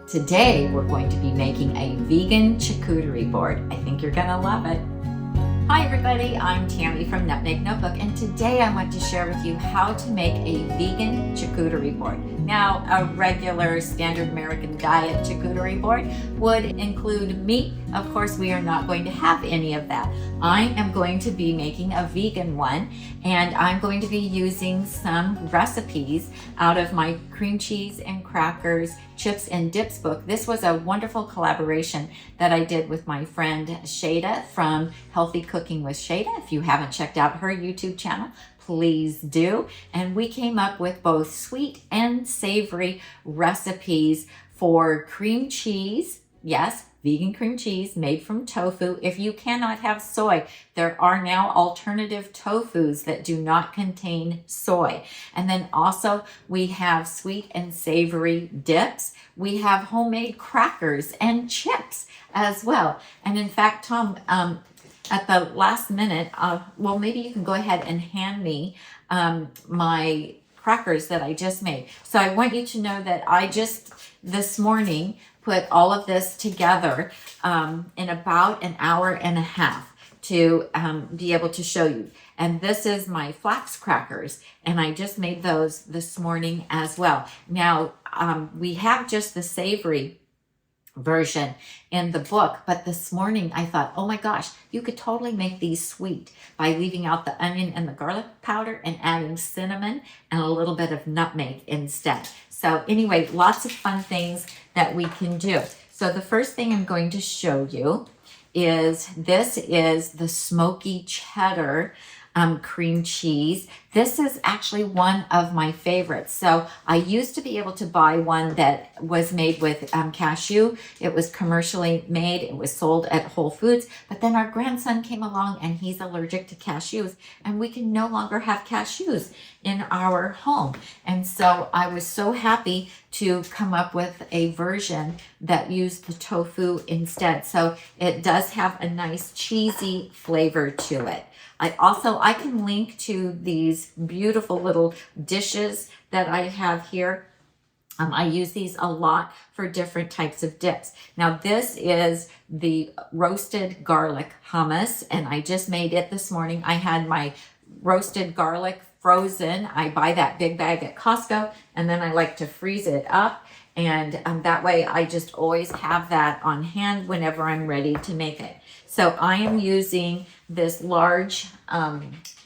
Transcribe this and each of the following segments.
Today, we're going to be making a vegan charcuterie board. I think you're gonna love it. Hi everybody, I'm Tami from Nutmeg Notebook, and today I want to share with you how to make a vegan charcuterie board. Now, a regular standard American diet charcuterie board would include meat. Of course, we are not going to have any of that. I am going to be making a vegan one, and I'm going to be using some recipes out of my cream cheese and crackers chips and dips book. This was a wonderful collaboration that I did with my friend Shada from Healthy Cooking with Shada. If you haven't checked out her YouTube channel, please do. And we came up with both sweet and savory recipes for cream cheese. Yes, vegan cream cheese made from tofu. If you cannot have soy, there are now alternative tofus that do not contain soy. And then also we have sweet and savory dips. We have homemade crackers and chips as well. And in fact, Tom, at the last minute, well, maybe you can go ahead and hand me my crackers that I just made. So I want you to know that I just this morning put all of this together in about an hour and a half to be able to show you. And this is my Flax crackers, and I just made those this morning as well. Now, we have just the savory version in the book, but this morning I thought, oh my gosh, you could totally make these sweet by leaving out the onion and the garlic powder and adding cinnamon and a little bit of nutmeg instead. So anyway, lots of fun things that we can do. So the first thing I'm going to show you is this is the smoky cheddar cream cheese. This is actually one of my favorites. So I used to be able to buy one that was made with cashew. It was commercially made. It was sold at Whole Foods. But then our grandson came along and he's allergic to cashews, and we can no longer have cashews in our home. And so I was so happy to come up with a version that used the tofu instead. So it does have a nice cheesy flavor to it. I can link to these beautiful little dishes that I have here. I use these a lot for different types of dips. Now this is the roasted garlic hummus, and I just made it this morning. I had my roasted garlic frozen. I buy that big bag at Costco, and then I like to freeze it up. And that way I just always have that on hand whenever I'm ready to make it. So I am using this large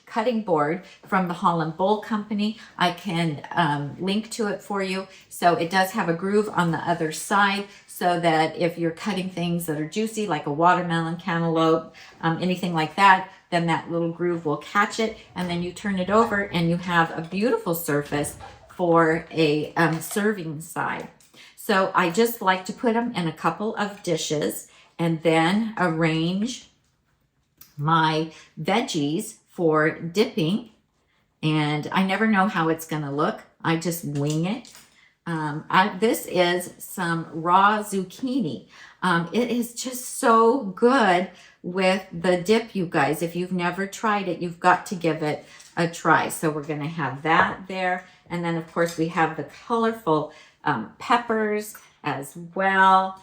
cutting board from the Holland Bowl Company. I can link to it for you. So it does have a groove on the other side so that if you're cutting things that are juicy, like a watermelon, cantaloupe, anything like that, then that little groove will catch it. And then you turn it over and you have a beautiful surface for a serving side. So I just like to put them in a couple of dishes and then arrange my veggies for dipping. And I never know how it's going to look. I just wing it. This is some raw zucchini. It is just so good with the dip, you guys. If you've never tried it, you've got to give it a try. So we're going to have that there. And then, of course, we have the colorful peppers as well.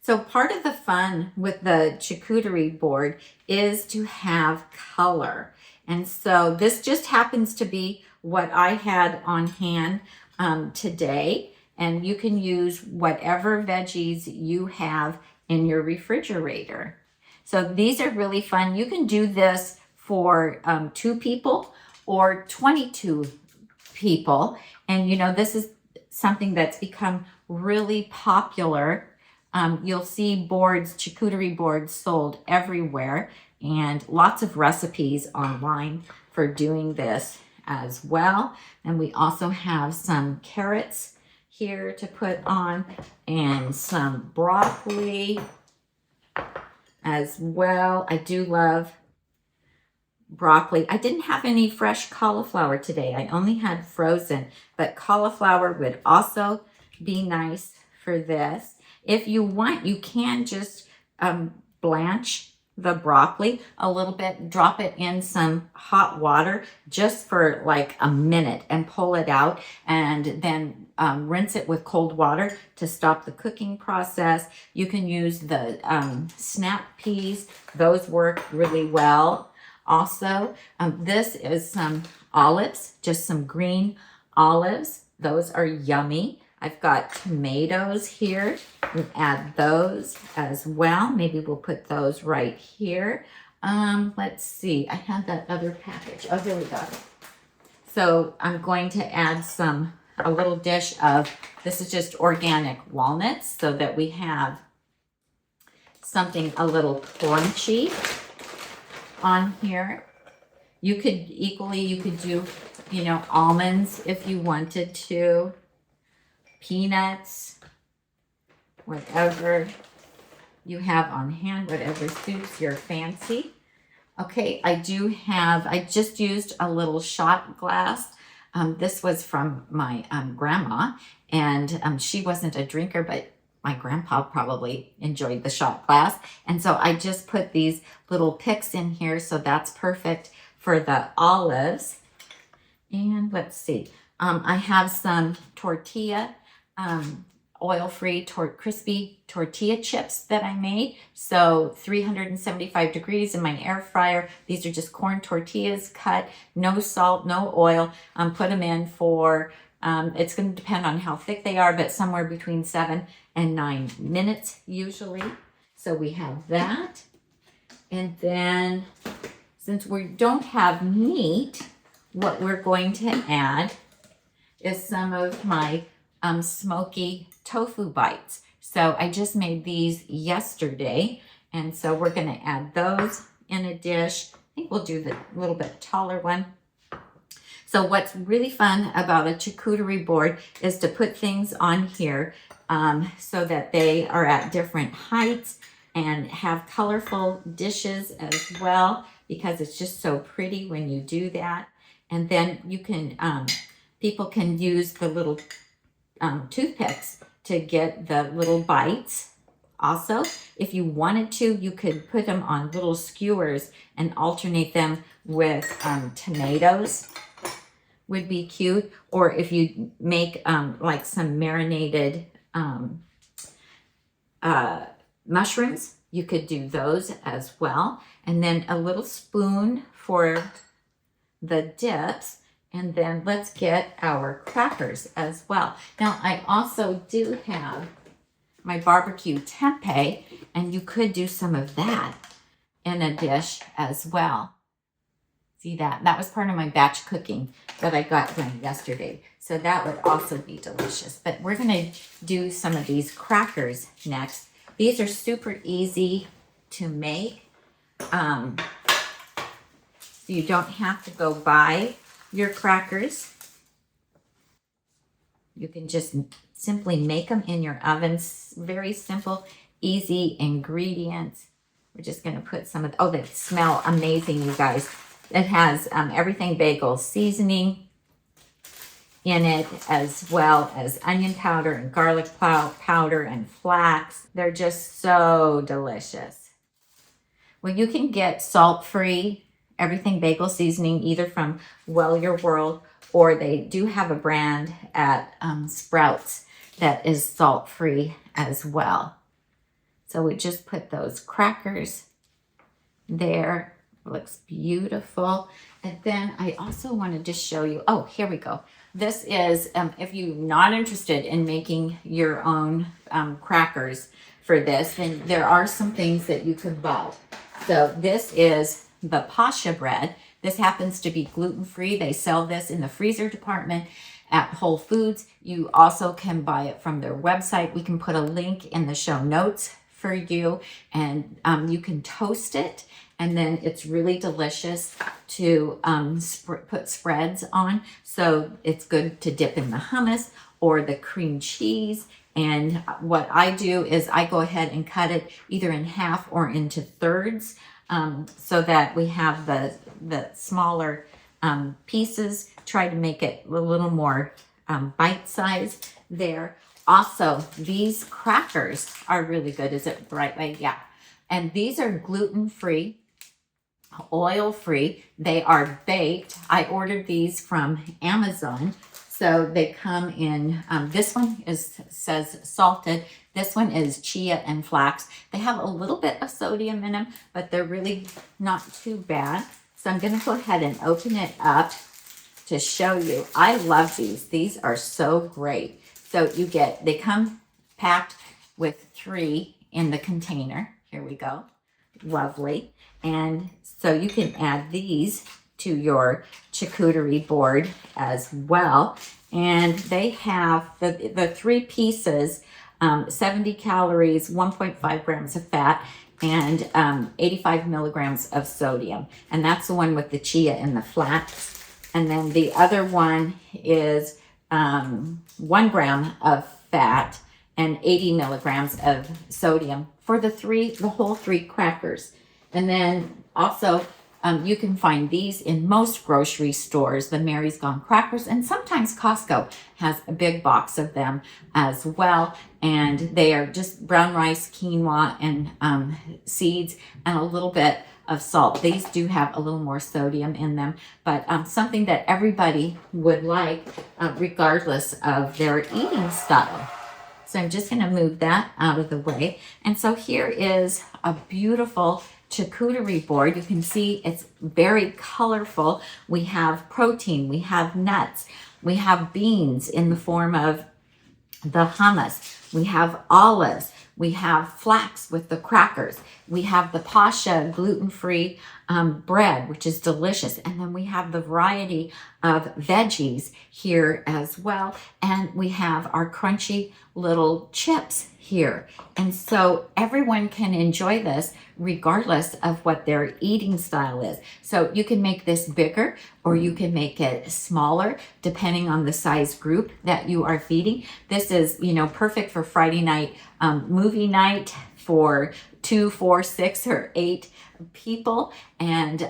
So part of the fun with the charcuterie board is to have color. And so this just happens to be what I had on hand today. And you can use whatever veggies you have in your refrigerator. So these are really fun. You can do this for 2 people or 22 people. And you know, this is something that's become really popular. You'll see boards, charcuterie boards sold everywhere, and lots of recipes online for doing this as well. And we also have some carrots here to put on and some broccoli as well. I do love broccoli. I didn't have any fresh cauliflower today. I only had frozen, but cauliflower would also be nice for this. If you want, you can just blanch the broccoli a little bit, drop it in some hot water just for like a minute and pull it out, and then rinse it with cold water to stop the cooking process. You can use the snap peas. Those work really well. Also, this is some olives, just some green olives. Those are yummy. I've got tomatoes here. We'll add those as well. Maybe we'll put those right here. Let's see. I had that other package. Oh, here we go. So I'm going to add a little dish of, this is just organic walnuts, so that we have something a little crunchy on here. You could do, you know, almonds if you wanted to, peanuts, whatever you have on hand, whatever suits your fancy. Okay, I just used a little shot glass. This was from my grandma, and she wasn't a drinker, but my grandpa probably enjoyed the shot glass. And so I just put these little picks in here, so that's perfect for the olives. And let's see, I have some tortilla, oil-free crispy tortilla chips that I made. So 375 degrees in my air fryer. These are just corn tortillas cut, no salt, no oil. Put them in for, it's going to depend on how thick they are, but somewhere between 7 and 9 minutes usually. So we have that. And then since we don't have meat, what we're going to add is some of my smoky tofu bites. So I just made these yesterday, and so we're going to add those in a dish. I think we'll do the little bit taller one. So what's really fun about a charcuterie board is to put things on here so that they are at different heights and have colorful dishes as well, because it's just so pretty when you do that. And then you can, people can use the little toothpicks to get the little bites. Also, if you wanted to, you could put them on little skewers and alternate them with tomatoes. Would be cute. Or if you make like some marinated mushrooms, you could do those as well. And then a little spoon for the dips. And then let's get our crackers as well. Now, I also do have my barbecue tempeh, and you could do some of that in a dish as well. See that? That was part of my batch cooking that I got done yesterday. So that would also be delicious. But we're going to do some of these crackers next. These are super easy to make. So you don't have to go buy your crackers. You can just simply make them in your oven. Very simple, easy ingredients. We're just going to put some of, oh, they smell amazing, you guys. It has everything bagel seasoning in it, as well as onion powder and garlic powder and flax. They're just so delicious. Well, you can get salt-free everything bagel seasoning either from Well Your World, or they do have a brand at Sprouts that is salt-free as well. So we just put those crackers there. Looks beautiful. And then I also wanted to show you, oh, here we go. This is, if you're not interested in making your own crackers for this, then there are some things that you could buy. So this is the Pacha bread. This happens to be gluten-free. They sell this in the freezer department at Whole Foods. You also can buy it from their website. We can put a link in the show notes for you, and you can toast it, and then it's really delicious to put spreads on. So it's good to dip in the hummus or the cream cheese. And what I do is I go ahead and cut it either in half or into thirds, so that we have the smaller pieces. Try to make it a little more bite-sized there. Also, these crackers are really good. Is it the right way? Yeah. And these are gluten-free, oil-free. They are baked. I ordered these from Amazon. So they come in, this one says salted. This one is chia and flax. They have a little bit of sodium in them, but they're really not too bad. So I'm going to go ahead and open it up to show you. I love these. These are so great. So they come packed with 3 in the container. Here we go. Lovely. And so you can add these to your charcuterie board as well. And they have the 3 pieces, 70 calories, 1.5 grams of fat, and 85 milligrams of sodium. And that's the one with the chia and the flax. And then the other one is 1 gram of fat and 80 milligrams of sodium for the whole 3 crackers. And then also you can find these in most grocery stores, the Mary's Gone crackers, and sometimes Costco has a big box of them as well. And they are just brown rice, quinoa, and seeds, and a little bit of salt. These do have a little more sodium in them, but something that everybody would like regardless of their eating style. So I'm just going to move that out of the way. And so here is a beautiful charcuterie board. You can see it's very colorful. We have protein, we have nuts, we have beans in the form of the hummus, we have olives, we have flax with the crackers, we have the Pacha gluten-free bread, which is delicious, and then we have the variety of veggies here as well, and we have our crunchy little chips here. And so everyone can enjoy this regardless of what their eating style is. So you can make this bigger or you can make it smaller depending on the size group that you are feeding. This is, perfect for Friday night movie night for 2, 4, 6, or 8 people. And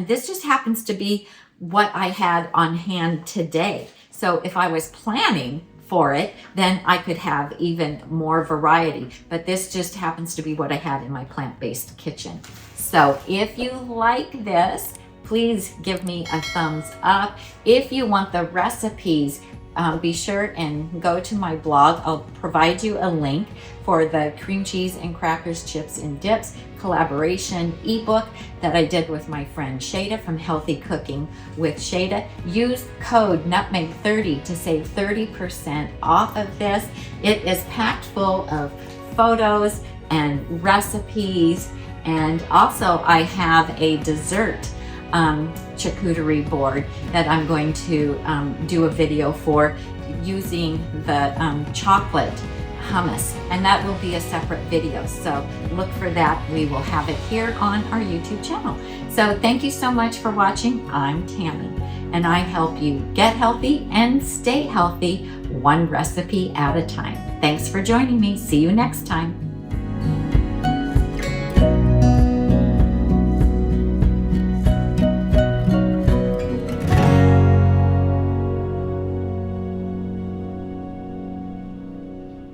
this just happens to be what I had on hand today. So if I was planning for it, then I could have even more variety. But this just happens to be what I had in my plant-based kitchen. So if you like this, please give me a thumbs up. If you want the recipes, be sure and go to my blog. I'll provide you a link for the cream cheese and crackers, chips and dips collaboration ebook that I did with my friend Shada from Healthy Cooking with Shada. Use code NUTMEG30 to save 30% off of this. It is packed full of photos and recipes, and also I have a dessert charcuterie board that I'm going to do a video for using the chocolate hummus, and that will be a separate video, so look for that. We will have it here on our YouTube channel. So thank you so much for watching. I'm Tami, and I help you get healthy and stay healthy one recipe at a time. Thanks for joining me. See you next time.